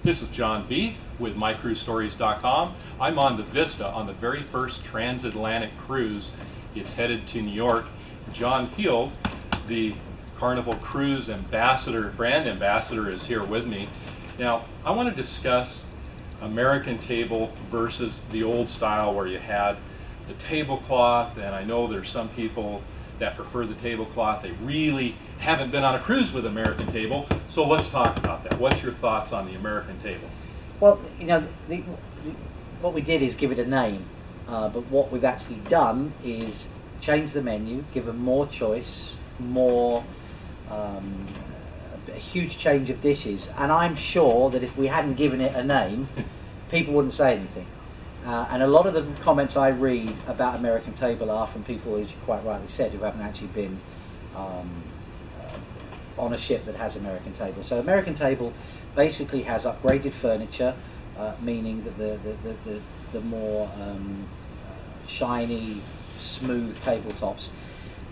This is John Beef with MyCruiseStories.com. I'm on the Vista on the very first transatlantic cruise. It's headed to New York. John Heald, the Carnival Cruise ambassador, brand ambassador, is here with me. Now, I want to discuss American table versus the old style where you had the tablecloth, and I know there's some people that prefer the tablecloth. They really haven't been on a cruise with American table, so let's talk about that. What's your thoughts on the American table? Well, you know, what we did is give it a name, but what we've actually done is change the menu, give them more choice, more a huge change of dishes, and I'm sure that if we hadn't given it a name, people wouldn't say anything. And a lot of the comments I read about American table are from people, as you quite rightly said, who haven't actually been on a ship that has American table. So American table basically has upgraded furniture, meaning that the more shiny, smooth tabletops.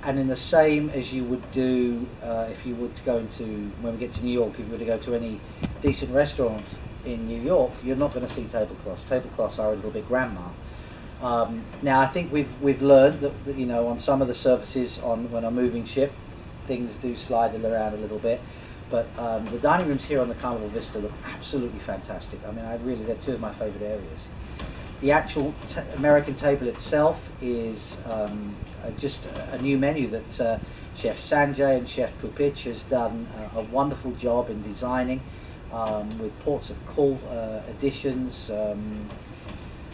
And in the same as you would do if you were to go into, when we get to New York, if you were to go to any decent restaurants in New York, you're not going to see tablecloths. Tablecloths are a little bit grandma. Now I think we've learned that you know, on some of the surfaces when I'm moving ship, things do slide around a little bit. But the dining rooms here on the Carnival Vista look absolutely fantastic. I mean, they're two of my favourite areas. The actual American table itself is just a new menu that Chef Sanjay and Chef Pupic has done a wonderful job in designing, with ports of call additions.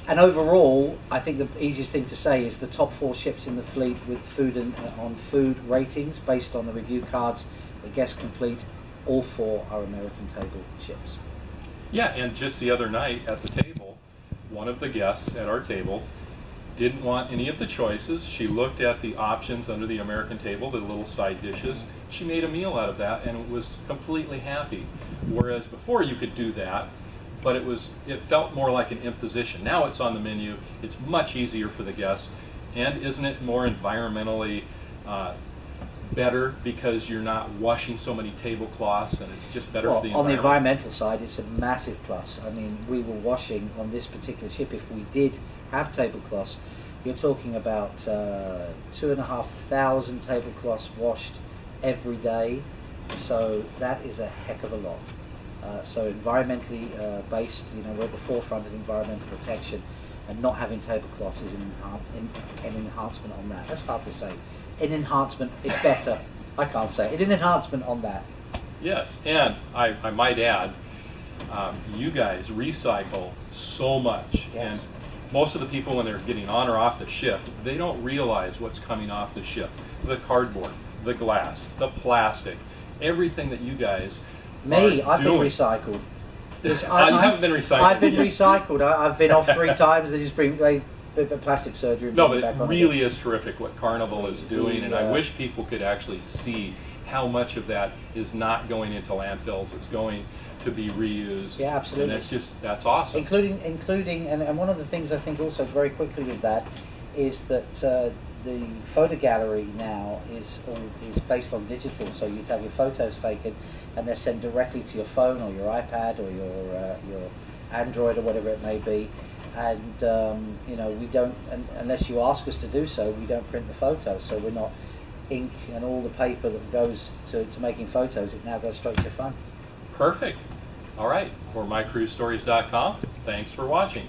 And overall, I think the easiest thing to say is the top 4 ships in the fleet with food and on food ratings based on the review cards, the guest complete, all 4 are American table ships. Yeah, and just the other night at the table, one of the guests at our table didn't want any of the choices. She looked at the options under the American table, the little side dishes. She made a meal out of that and was completely happy. Whereas before you could do that, but it felt more like an imposition. Now it's on the menu. It's much easier for the guests, and isn't it more environmentally better because you're not washing so many tablecloths, and it's just better for the environment? On the environmental side, it's a massive plus. I mean, we were washing on this particular ship, if we did have tablecloths, you're talking about 2,500 tablecloths washed every day, so that is a heck of a lot. So environmentally based, you know, we're at the forefront of environmental protection, and not having tablecloths is an enhancement on that. That's hard to say. An enhancement is better. I can't say it. An enhancement on that. Yes, and I might add, you guys recycle so much. Yes. And most of the people, when they're getting on or off the ship, they don't realize what's coming off the ship. The cardboard, the glass, the plastic, everything that you guys I've been recycled. You haven't been recycled. I've been recycled. I've been off 3 times. They just bring plastic surgery. No, but it really is terrific what Carnival is doing, and I wish people could actually see how much of that is not going into landfills. It's going to be reused. Yeah, absolutely. And that's awesome. Including, and one of the things I think also very quickly with that is that the photo gallery now is based on digital. So you have your photos taken, and they're sent directly to your phone or your iPad or your Android or whatever it may be. And you know, we don't, unless you ask us to do so, we don't print the photos. So we're not ink and all the paper that goes to making photos. It now goes straight to your phone. Perfect. All right. For MyCruiseStories.com, thanks for watching.